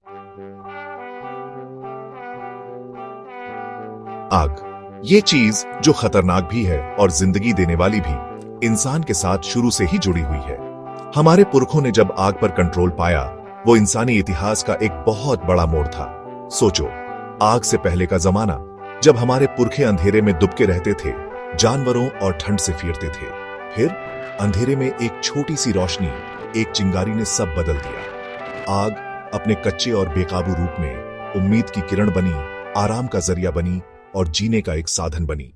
आग, ये चीज जो खतरनाक भी है और जिंदगी देने वाली भी, इंसान के साथ शुरू से ही जुड़ी हुई है। हमारे पुरखों ने जब आग पर कंट्रोल पाया, वो इंसानी इतिहास का एक बहुत बड़ा मोड़ था। सोचो, आग से पहले का जमाना, जब हमारे पुरखे अंधेरे में दुबके रहते थे, जानवरों और ठंड से फिरते थे। फिर अंधेरे में एक छोटी सी रोशनी, एक चिंगारी ने सब बदल दिया। आग अपने कच्चे और बेकाबू रूप में उम्मीद की किरण बनी, आराम का जरिया बनी और जीने का एक साधन बनी।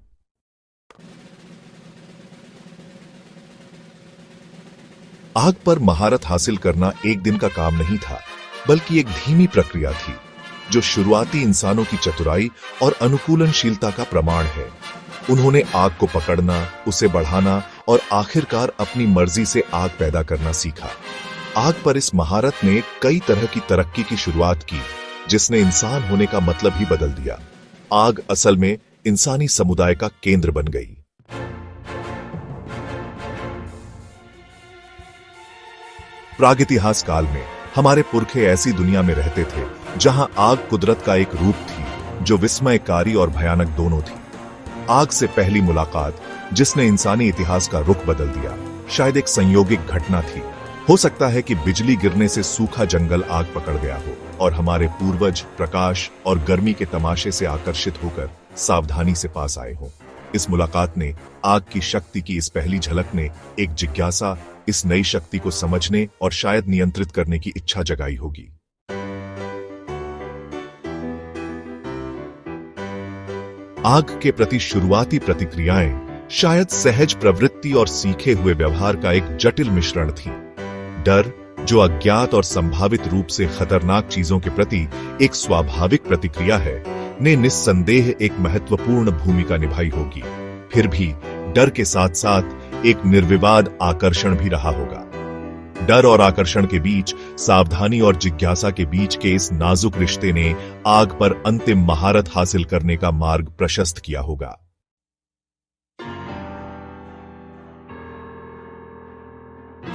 आग पर महारत हासिल करना एक दिन का काम नहीं था, बल्कि एक धीमी प्रक्रिया थी, जो शुरुआती इंसानों की चतुराई और अनुकूलनशीलता का प्रमाण है। उन्होंने आग को पकड़ना, उसे बढ़ाना और आखिरकार अपनी मर्जी से आग पैदा करना सीखा। आग पर इस महारत ने कई तरह की तरक्की की शुरुआत की, जिसने इंसान होने का मतलब ही बदल दिया। आग असल में इंसानी समुदाय का केंद्र बन गई। प्रागैतिहासिक काल में हमारे पुरखे ऐसी दुनिया में रहते थे जहां आग कुदरत का एक रूप थी, जो विस्मयकारी और भयानक दोनों थी। आग से पहली मुलाकात, जिसने इंसानी इतिहास का रुख बदल दिया, शायद एक संयोगिक घटना थी। हो सकता है कि बिजली गिरने से सूखा जंगल आग पकड़ गया हो और हमारे पूर्वज प्रकाश और गर्मी के तमाशे से आकर्षित होकर सावधानी से पास आए हों। इस मुलाकात ने, आग की शक्ति की इस पहली झलक ने एक जिज्ञासा, इस नई शक्ति को समझने और शायद नियंत्रित करने की इच्छा जगाई होगी। आग के प्रति शुरुआती प्रतिक्रियाएं शायद सहज प्रवृत्ति और सीखे हुए व्यवहार का एक जटिल मिश्रण थी। डर, जो अज्ञात और संभावित रूप से खतरनाक चीजों के प्रति एक स्वाभाविक प्रतिक्रिया है, ने निस्संदेह एक महत्वपूर्ण भूमिका निभाई होगी। फिर भी डर के साथ साथ एक निर्विवाद आकर्षण भी रहा होगा। डर और आकर्षण के बीच, सावधानी और जिज्ञासा के बीच के इस नाजुक रिश्ते ने आग पर अंतिम महारत हासिल करने का मार्ग प्रशस्त किया होगा।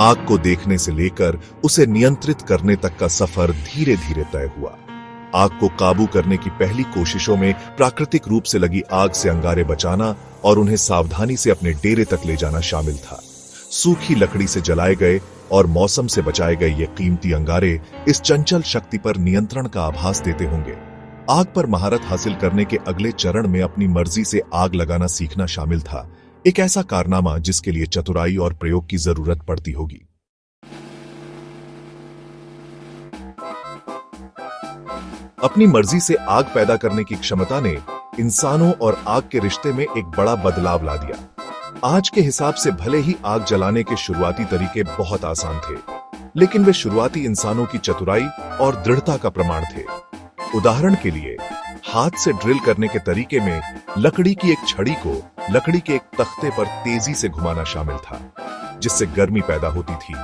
आग को देखने से लेकर उसे नियंत्रित करने तक का सफर धीरे धीरे तय हुआ। आग को काबू करने की पहली कोशिशों में प्राकृतिक रूप से लगी आग से अंगारे बचाना और उन्हें सावधानी से अपने डेरे तक ले जाना शामिल था। सूखी लकड़ी से जलाए गए और मौसम से बचाए गए ये कीमती अंगारे इस चंचल शक्ति पर नियंत्रण का आभास देते होंगे। आग पर महारत हासिल करने के अगले चरण में अपनी मर्जी से आग लगाना सीखना शामिल था, एक ऐसा कारनामा जिसके लिए चतुराई और प्रयोग की जरूरत पड़ती होगी। अपनी मर्जी से आग पैदा करने की क्षमता ने इंसानों और आग के रिश्ते में एक बड़ा बदलाव ला दिया। आज के हिसाब से भले ही आग जलाने के शुरुआती तरीके बहुत आसान थे, लेकिन वे शुरुआती इंसानों की चतुराई और दृढ़ता का प्रमाण थे। उदाहरण के लिए, हाथ से ड्रिल करने के तरीके में लकड़ी की एक छड़ी को लकड़ी के एक तख्ते पर तेजी से घुमाना शामिल था, जिससे गर्मी पैदा होती थी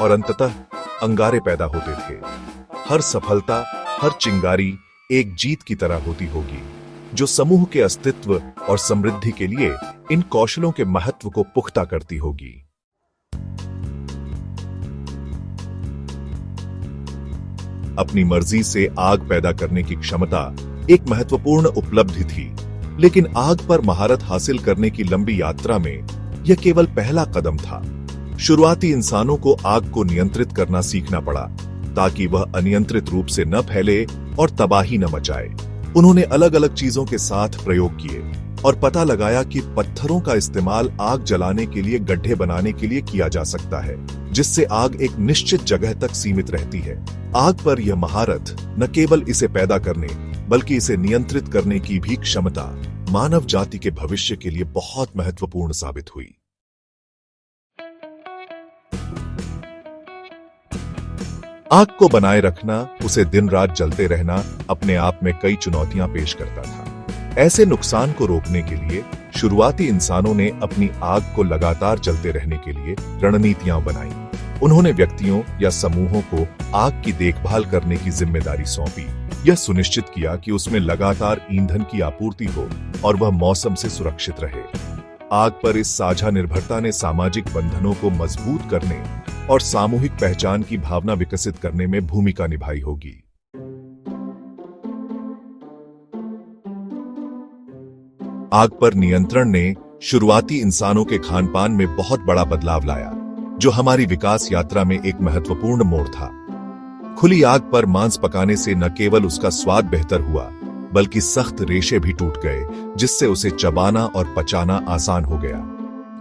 और अंततः अंगारे पैदा होते थे। हर सफलता, हर चिंगारी एक जीत की तरह होती होगी, जो समूह के अस्तित्व और समृद्धि के लिए इन कौशलों के महत्व को पुख्ता करती होगी। अपनी मर्जी से आग पैदा करने की क्षमता एक महत्वपूर्ण उपलब्धि थी, लेकिन आग पर महारत हासिल करने की लंबी यात्रा में यह केवल पहला कदम था। शुरुआती इंसानों को आग को नियंत्रित करना सीखना पड़ा, ताकि वह अनियंत्रित रूप से न फैले और तबाही न मचाए। उन्होंने अलग अलग चीजों के साथ प्रयोग किए और पता लगाया कि पत्थरों का इस्तेमाल आग जलाने के लिए गड्ढे बनाने के लिए किया जा सकता है, जिससे आग एक निश्चित जगह तक सीमित रहती है। आग पर यह महारत न केवल इसे पैदा करने, बल्कि इसे नियंत्रित करने की भी क्षमता मानव जाति के भविष्य के लिए बहुत महत्वपूर्ण साबित हुई। आग को बनाए रखना, उसे दिन रात जलते रहना, अपने आप में कई चुनौतियां पेश करता था। ऐसे नुकसान को रोकने के लिए शुरुआती इंसानों ने अपनी आग को लगातार जलते रहने के लिए रणनीतियां बनाई। उन्होंने व्यक्तियों या समूहों को आग की देखभाल करने की जिम्मेदारी सौंपी। यह सुनिश्चित किया कि उसमें लगातार ईंधन की आपूर्ति हो और वह मौसम से सुरक्षित रहे। आग पर इस साझा निर्भरता ने सामाजिक बंधनों को मजबूत करने और सामूहिक पहचान की भावना विकसित करने में भूमिका निभाई होगी। आग पर नियंत्रण ने शुरुआती इंसानों के खानपान में बहुत बड़ा बदलाव लाया, जो हमारी विकास यात्रा में एक महत्वपूर्ण मोड़ था। खुली आग पर मांस पकाने से न केवल उसका स्वाद बेहतर हुआ, बल्कि सख्त रेशे भी टूट गए, जिससे उसे चबाना और पचाना आसान हो गया।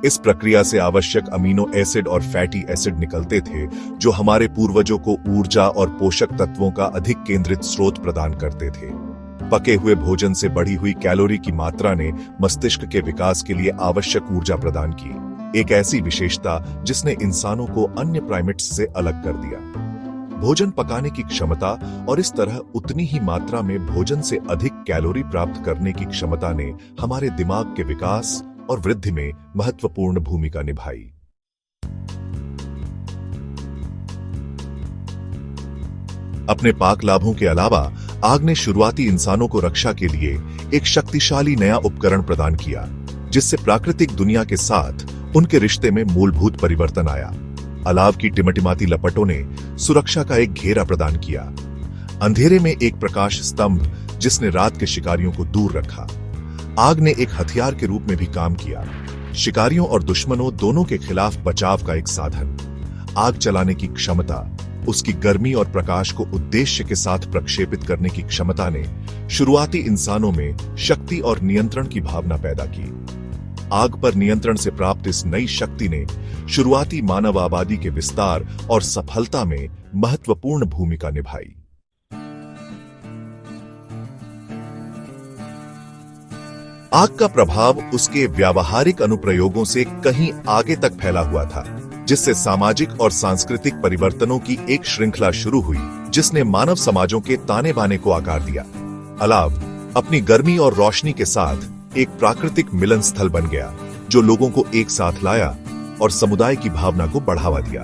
इस प्रक्रिया से आवश्यक अमीनो एसिड और फैटी एसिड निकलते थे, जो हमारे पूर्वजों को ऊर्जा और पोषक तत्वों का अधिक केंद्रित स्रोत प्रदान करते थे। पके हुए भोजन से बढ़ी हुई कैलोरी की मात्रा ने मस्तिष्क के विकास के लिए आवश्यक ऊर्जा प्रदान की, एक ऐसी विशेषता जिसने इंसानों को अन्य प्राइमेट्स से अलग कर दिया। भोजन पकाने की क्षमता और इस तरह उतनी ही मात्रा में भोजन से अधिक कैलोरी प्राप्त करने की क्षमता ने हमारे दिमाग के विकास और वृद्धि में महत्वपूर्ण भूमिका निभाई। अपने पाक लाभों के अलावा आग ने शुरुआती इंसानों को रक्षा के लिए एक शक्तिशाली नया उपकरण प्रदान किया, जिससे प्राकृतिक दुनिया के साथ उनके रिश्ते में मूलभूत परिवर्तन आया। अलाव की टिमटिमाती लपटों ने सुरक्षा का एक घेरा प्रदान किया, अंधेरे में एक प्रकाश स्तंभ जिसने रात के शिकारियों को दूर रखा। आग ने एक हथियार के रूप में भी काम किया, शिकारियों और दुश्मनों दोनों के खिलाफ बचाव का एक साधन। आग चलाने की क्षमता, उसकी गर्मी और प्रकाश को उद्देश्य के साथ प्रक्षेपित करने की क्षमता ने शुरुआती इंसानों में शक्ति और नियंत्रण की भावना पैदा की। आग पर नियंत्रण से प्राप्त इस नई शक्ति ने शुरुआती मानव आबादी के विस्तार और सफलता में महत्वपूर्ण भूमिका निभाई। आग का प्रभाव उसके व्यावहारिक अनुप्रयोगों से कहीं आगे तक फैला हुआ था, जिससे सामाजिक और सांस्कृतिक परिवर्तनों की एक श्रृंखला शुरू हुई, जिसने मानव समाजों के ताने बाने को आकार दिया। अलाव अपनी गर्मी और रोशनी के साथ एक प्राकृतिक मिलन स्थल बन गया, जो लोगों को एक साथ लाया और समुदाय की भावना को बढ़ावा दिया।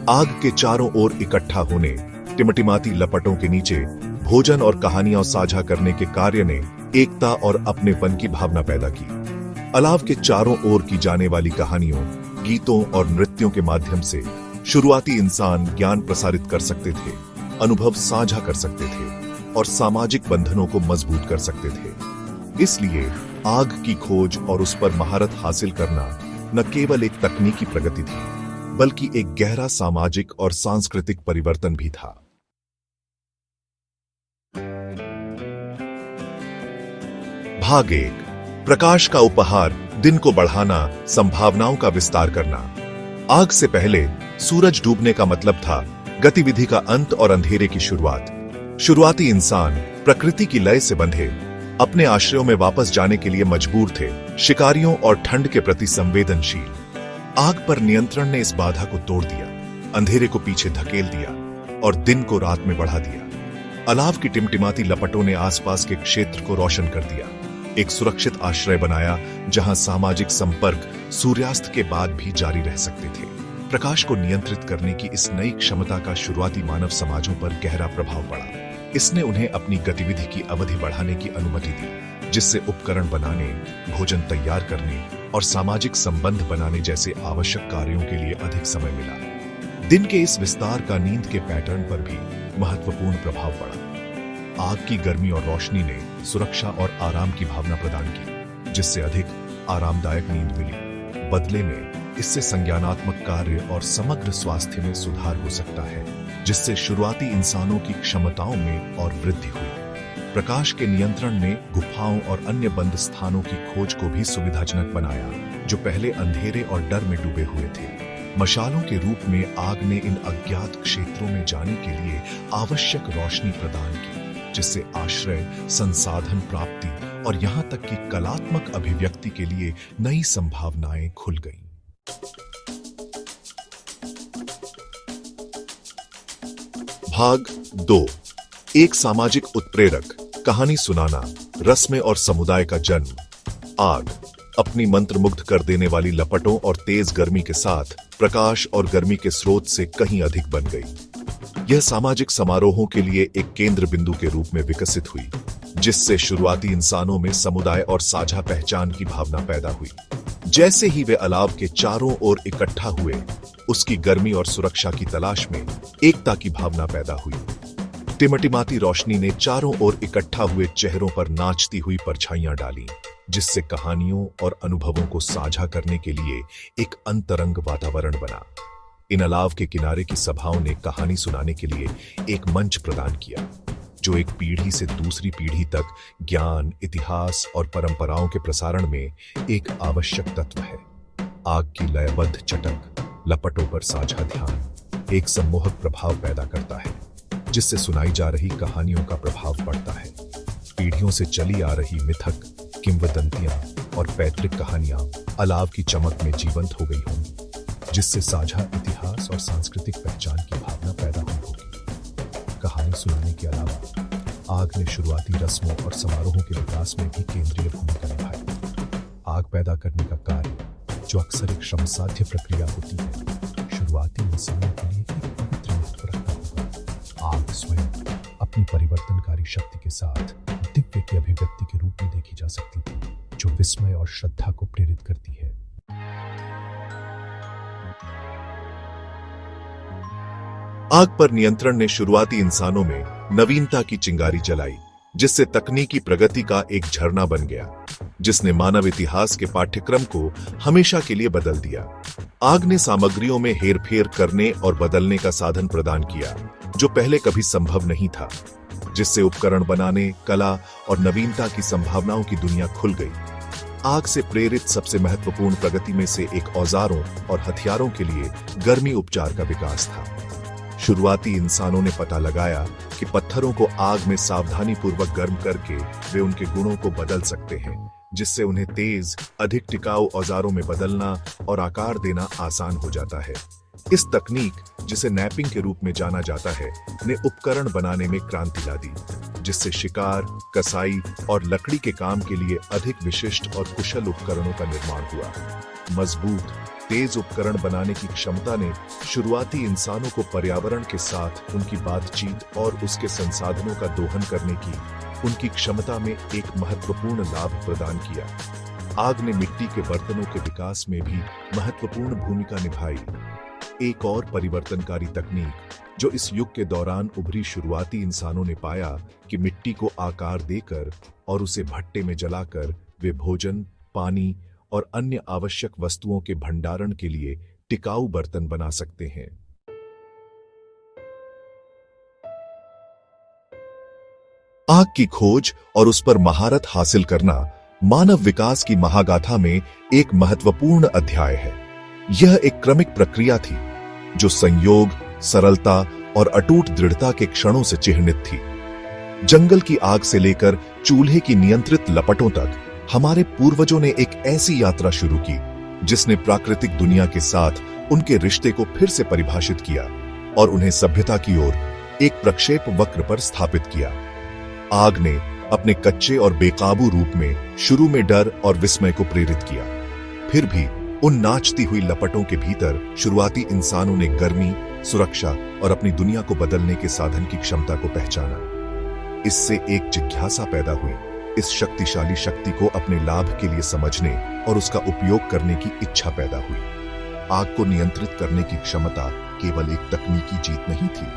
आग के चारों ओर इकट्ठा होने, टिमटिमाती लपटों के नीचे भोजन और कहानियां साझा करने के कार्य ने एकता और अपनेपन की भावना पैदा की। अलाव के चारों ओर की जाने वाली कहानियों, गीतों और नृत्यों के माध्यम से शुरुआती इंसान ज्ञान प्रसारित कर सकते थे, अनुभव साझा कर सकते थे और सामाजिक बंधनों को मजबूत कर सकते थे। इसलिए आग की खोज और उस पर महारत हासिल करना न केवल एक तकनीकी प्रगति थी, बल्कि एक गहरा सामाजिक और सांस्कृतिक परिवर्तन भी था। भाग 1, प्रकाश का उपहार, दिन को बढ़ाना, संभावनाओं का विस्तार करना। आग से पहले सूरज डूबने का मतलब था गतिविधि का अंत और अंधेरे की शुरुआत। शुरुआती इंसान प्रकृति की लय से बंधे अपने आश्रयों में वापस जाने के लिए मजबूर थे, शिकारियों और ठंड के प्रति संवेदनशील। आग पर नियंत्रण ने इस बाधा को तोड़ दिया, अंधेरे को पीछे धकेल दिया और दिन को रात में बढ़ा दिया। अलाव की टिमटिमाती लपटों ने आसपास के क्षेत्र को रोशन कर दिया, एक सुरक्षित आश्रय बनाया जहां सामाजिक संपर्क सूर्यास्त के बाद भी जारी रह सकते थे। प्रकाश को नियंत्रित करने की इस नई क्षमता का शुरुआती मानव समाजों पर गहरा प्रभाव पड़ा। इसने उन्हें अपनी गतिविधि की अवधि बढ़ाने की अनुमति दी, जिससे उपकरण बनाने, भोजन तैयार करने और सामाजिक संबंध बनाने जैसे आवश्यक कार्यों के लिए अधिक समय मिला। दिन के इस विस्तार का नींद के पैटर्न पर भी महत्वपूर्ण प्रभाव पड़ा। आग की गर्मी और रोशनी ने सुरक्षा और आराम की भावना प्रदान की, जिससे अधिक आरामदायक नींद मिली। बदले में इससे संज्ञानात्मक कार्य और समग्र स्वास्थ्य में सुधार हो सकता है, जिससे शुरुआती इंसानों की क्षमताओं में और वृद्धि हुई। प्रकाश के नियंत्रण ने गुफाओं और अन्य बंद स्थानों की खोज को भी सुविधाजनक बनाया, जो पहले अंधेरे और डर में डूबे हुए थे। मशालों के रूप में आग ने इन अज्ञात क्षेत्रों में जाने के लिए आवश्यक रोशनी प्रदान की, जिससे आश्रय, संसाधन प्राप्ति और यहां तक कि कलात्मक अभिव्यक्ति के लिए नई संभावनाएं खुल गईं। भाग 2, एक सामाजिक उत्प्रेरक, कहानी सुनाना, रस्में और समुदाय का जन्म। आग अपनी मंत्रमुग्ध कर देने वाली लपटों और तेज गर्मी के साथ प्रकाश और गर्मी के स्रोत से कहीं अधिक बन गई। यह सामाजिक समारोहों के लिए एक केंद्र बिंदु के रूप में विकसित हुई, जिससे शुरुआती इंसानों में समुदाय और साझा पहचान की भावना पैदा हुई। जैसे ही वे अलाव के चारों ओर इकट्ठा हुए, उसकी गर्मी और सुरक्षा की तलाश में एकता की भावना पैदा हुई। टिमटिमाती रोशनी ने चारों ओर इकट्ठा हुए चेहरों पर नाचती हुई परछाइयां डाली, जिससे कहानियों और अनुभवों को साझा करने के लिए एक अंतरंग वातावरण बना। इन अलाव के किनारे की सभाओं ने कहानी सुनाने के लिए एक मंच प्रदान किया, जो एक पीढ़ी से दूसरी पीढ़ी तक ज्ञान, इतिहास और परंपराओं के प्रसारण में एक आवश्यक तत्व है। आग की लयबद्ध चटक, लपटों पर साझा ध्यान एक सम्मोहक प्रभाव पैदा करता है, जिससे सुनाई जा रही कहानियों का प्रभाव पड़ता है। पीढ़ियों से चली आ रही मिथक, किंवदंतियां और पैतृक कहानियां अलाव की चमक में जीवंत हो गई होंगी, जिससे साझा इतिहास और सांस्कृतिक पहचान की भावना पैदा हुई होगी। कहानी सुनाने के अलावा आग ने शुरुआती रस्मों और समारोहों के विकास में भी केंद्रीय भूमिका निभाई। आग पैदा करने का कार्य, जो अक्सर एक श्रमसाध्य प्रक्रिया होती है, शुरुआती इंसानों के लिए एक पवित्र महत्व रखता होगा। आग स्वयं अपनी परिवर्तनकारी शक्ति के साथ दिव्य की अभिव्यक्ति के रूप में देखी जा सकती थी, जो विस्मय और श्रद्धा को प्रेरित करती है। आग पर नियंत्रण ने शुरुआती इंसानों में नवीनता की चिंगारी जलाई, जिससे तकनीकी प्रगति का एक झरना बन गया, जिसने मानव इतिहास के पाठ्यक्रम को हमेशा के लिए बदल दिया। आग ने सामग्रियों में हेरफेर करने और बदलने का साधन प्रदान किया, जो पहले कभी संभव नहीं था, जिससे उपकरण बनाने, कला और नवीनता की संभावनाओं की दुनिया खुल गई। आग से प्रेरित सबसे महत्वपूर्ण प्रगति में से एक औजारों और हथियारों के लिए गर्मी उपचार का विकास था। शुरुआती इंसानों ने पता लगाया कि पत्थरों को आग में सावधानीपूर्वक गर्म करके वे उनके गुणों को बदल सकते हैं, जिससे उन्हें तेज, अधिक टिकाऊ औजारों में बदलना और आकार देना आसान हो जाता है। इस तकनीक, जिसे नैपिंग के रूप में जाना जाता है, ने उपकरण बनाने में क्रांति ला दी, जिससे शिकार, कसाई और लकड़ी के काम के लिए अधिक विशिष्ट और कुशल उपकरणों का निर्माण हुआ। मजबूत, तेज उपकरण बनाने की क्षमता ने शुरुआती इंसानों को पर्यावरण के साथ उनकी बातचीत और उसके संसाधनों का दोहन करने की उनकी क्षमता में एक महत्वपूर्ण लाभ प्रदान किया। आग ने मिट्टी के बर्तनों के विकास में भी महत्वपूर्ण भूमिका निभाई। एक और परिवर्तनकारी तकनीक, जो इस युग के दौरान उभरी, शुरुआती इंसानों ने पाया कि मिट्टी को आकार देकर और उसे भट्टे में जलाकर वे भोजन, पानी और अन्य आवश्यक वस्तुओं के भंडारण के लिए टिकाऊ बर्तन बना सकते हैं। आग की खोज और उस पर महारत हासिल करना मानव विकास की महागाथा में एक महत्वपूर्ण अध्याय है। यह एक क्रमिक प्रक्रिया थी, जो संयोग, सरलता और अटूट दृढ़ता के क्षणों से चिह्नित थी। जंगल की आग से लेकर चूल्हे की नियंत्रित लपटों तक हमारे पूर्वजों ने एक ऐसी यात्रा शुरू की, जिसने प्राकृतिक दुनिया के साथ उनके रिश्ते को फिर से परिभाषित किया और उन्हें सभ्यता की ओर एक प्रक्षेप वक्र पर स्थापित किया। आग ने अपने कच्चे और बेकाबू रूप में शुरू में डर और विस्मय को प्रेरित किया। फिर भी उन नाचती हुई लपटों के भीतर शुरुआती इंसानों ने गर्मी, सुरक्षा और अपनी दुनिया को बदलने के साधन की क्षमता को पहचाना। इससे एक जिज्ञासा पैदा हुई, इस शक्तिशाली शक्ति को अपने लाभ के लिए समझने और उसका उपयोग करने की इच्छा पैदा हुई। आग को नियंत्रित करने की क्षमता केवल एक तकनीकी जीत नहीं थी,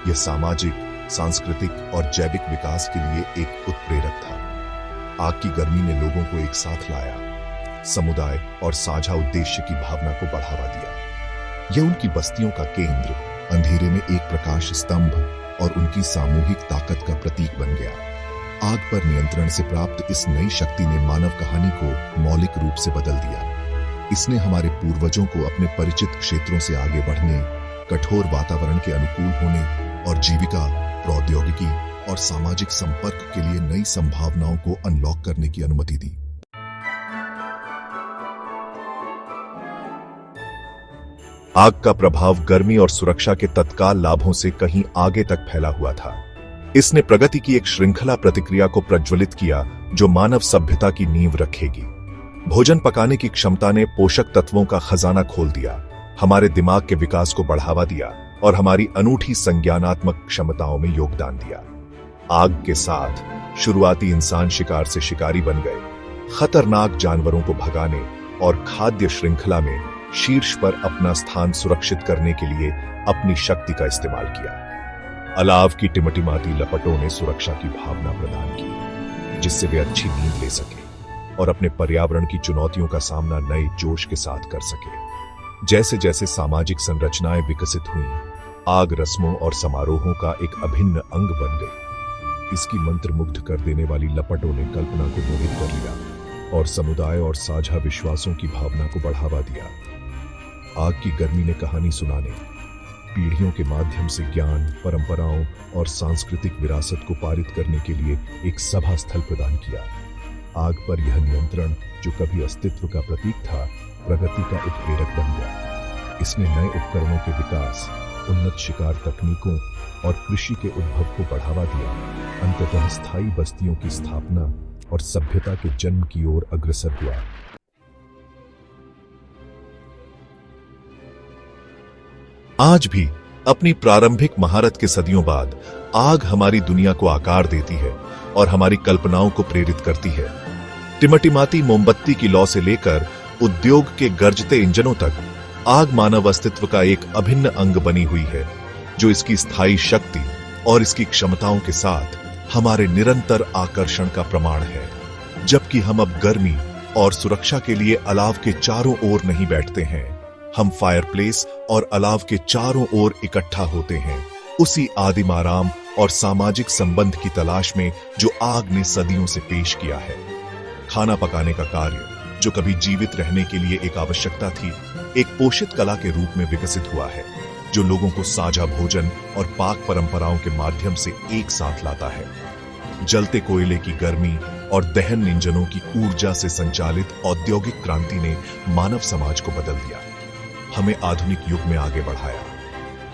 यह सामाजिक, सांस्कृतिक और जैविक विकास के लिए एक उत्प्रेरक था। आग की गर्मी ने लोगों को एक साथ लाया, समुदाय और साझा उद्देश्य की भावना को बढ़ावा दिया। यह उनकी बस्तियों का केंद्र, अंधेरे में एक प्रकाश स्तंभ और उनकी सामूहिक ताकत का प्रतीक बन गया। आग पर नियंत्रण से प्राप्त इस नई शक्ति ने मानव कहानी को मौलिक रूप से बदल दिया। इसने हमारे पूर्वजों को अपने परिचित क्षेत्रों से आगे बढ़ने, कठोर वातावरण के अनुकूल होने और जीविका, प्रौद्योगिकी और सामाजिक संपर्क के लिए नई संभावनाओं को अनलॉक करने की अनुमति दी। आग का प्रभाव गर्मी और सुरक्षा के तत्काल लाभों से कहीं आगे तक फैला हुआ था। इसने प्रगति की एक श्रृंखला प्रतिक्रिया को प्रज्वलित किया, जो मानव सभ्यता की नींव रखेगी। भोजन पकाने की क्षमता ने पोषक तत्वों का खजाना खोल दिया, हमारे दिमाग के विकास को बढ़ावा दिया और हमारी अनूठी संज्ञानात्मक क्षमताओं में योगदान दिया। आग के साथ शुरुआती इंसान शिकार से शिकारी बन गए, खतरनाक जानवरों को भगाने और खाद्य श्रृंखला में शीर्ष पर अपना स्थान सुरक्षित करने के लिए अपनी शक्ति का इस्तेमाल किया। अलाव की टिमटिमाती लपटों ने सुरक्षा की भावना प्रदान की, जिससे वे अच्छी नींद ले सके। और अपने पर्यावरण की चुनौतियों का सामना नए जोश के साथ कर सके। जैसे जैसे सामाजिक संरचनाएं विकसित हुईं, आग रस्मों और समारोहों का एक अभिन्न अंग बन गई। इसकी मंत्रमुग्ध कर देने वाली लपटों ने कल्पना को मोहित कर लिया और समुदाय और साझा विश्वासों की भावना को बढ़ावा दिया। आग की गर्मी ने कहानी सुनाने, पीढ़ियों के माध्यम से ज्ञान, परंपराओं और सांस्कृतिक विरासत को पारित करने के लिए एक सभा स्थल प्रदान किया। आग पर यह नियंत्रण, जो कभी अस्तित्व का प्रतीक था, प्रगति का उत्प्रेरक बन गया। इसने नए उपकरणों के विकास, उन्नत शिकार तकनीकों और कृषि के उद्भव को बढ़ावा दिया। अंततः स्थायी बस्तियों की स्थापना और सभ्यता के जन्म की ओर अग्रसर हुआ। आज भी अपनी प्रारंभिक महारत के सदियों बाद आग हमारी दुनिया को आकार देती है और हमारी कल्पनाओं को प्रेरित करती है। टिमटिमाती मोमबत्ती की लौ से लेकर उद्योग के गरजते इंजनों तक आग मानव अस्तित्व का एक अभिन्न अंग बनी हुई है, जो इसकी स्थायी शक्ति और इसकी क्षमताओं के साथ हमारे निरंतर आकर्षण का प्रमाण है। जबकि हम अब गर्मी और सुरक्षा के लिए अलाव के चारों ओर नहीं बैठते हैं, हम फायरप्लेस और अलाव के चारों ओर इकट्ठा होते हैं, उसी आदिम आराम और सामाजिक संबंध की तलाश में जो आग ने सदियों से पेश किया है। खाना पकाने का कार्य, जो कभी जीवित रहने के लिए एक आवश्यकता थी, एक पोषित कला के रूप में विकसित हुआ है, जो लोगों को साझा भोजन और पाक परंपराओं के माध्यम से एक साथ लाता है। जलते कोयले की गर्मी और दहन इंजनों की ऊर्जा से संचालित औद्योगिक क्रांति ने मानव समाज को बदल दिया, हमें आधुनिक युग में आगे बढ़ाया।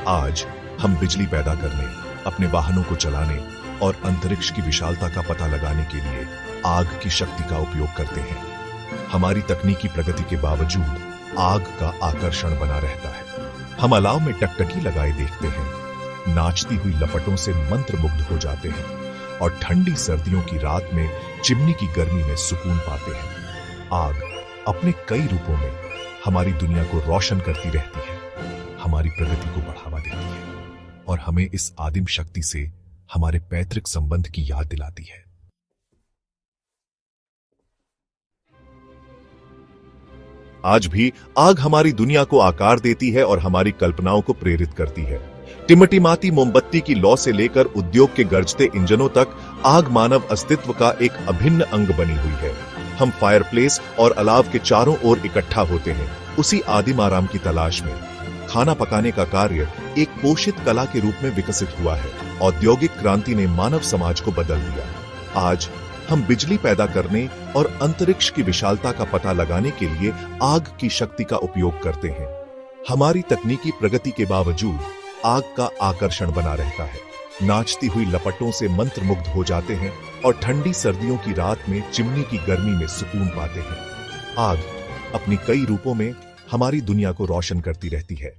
आज हम बिजली पैदा करने, अपने वाहनों को चलाने और अंतरिक्ष की विशालता का पता लगाने के लिए आग की शक्ति का उपयोग करते हैं। हमारी तकनीकी प्रगति के बावजूद आग का आकर्षण बना रहता है। हम अलाव में टकटकी लगाए देखते हैं, नाचती हुई लपटों से मंत्रमुग्ध हो जाते हैं और ठंडी सर्दियों की रात में चिमनी की गर्मी में सुकून पाते हैं। आग अपने कई रूपों में हमारी दुनिया को रोशन करती रहती है, हमारी प्रगति को बढ़ावा देती है और हमें इस आदिम शक्ति से हमारे पैतृक संबंध की याद दिलाती है। आज भी आग हमारी दुनिया को आकार देती है और हमारी कल्पनाओं को प्रेरित करती है। टिमटिमाती मोमबत्ती की लौ से लेकर उद्योग के गरजते इंजनों तक आग मानव अस्तित्व का एक अभिन्न अंग बनी हुई है। हम फायरप्लेस और अलाव के चारों ओर इकट्ठा होते हैं, उसी आदिम आराम की तलाश में। खाना पकाने का कार्य एक पोषित कला के रूप में विकसित हुआ है। औद्योगिक क्रांति ने मानव समाज को बदल दिया। आज हम बिजली पैदा करने और अंतरिक्ष की विशालता का पता लगाने के लिए आग की शक्ति का उपयोग करते हैं। हमारी तकनीकी प्रगति के बावजूद आग का आकर्षण बना रहता है। नाचती हुई लपटों से मंत्रमुग्ध हो जाते हैं और ठंडी सर्दियों की रात में चिमनी की गर्मी में सुकून पाते हैं। आग अपनी कई रूपों में हमारी दुनिया को रोशन करती रहती है।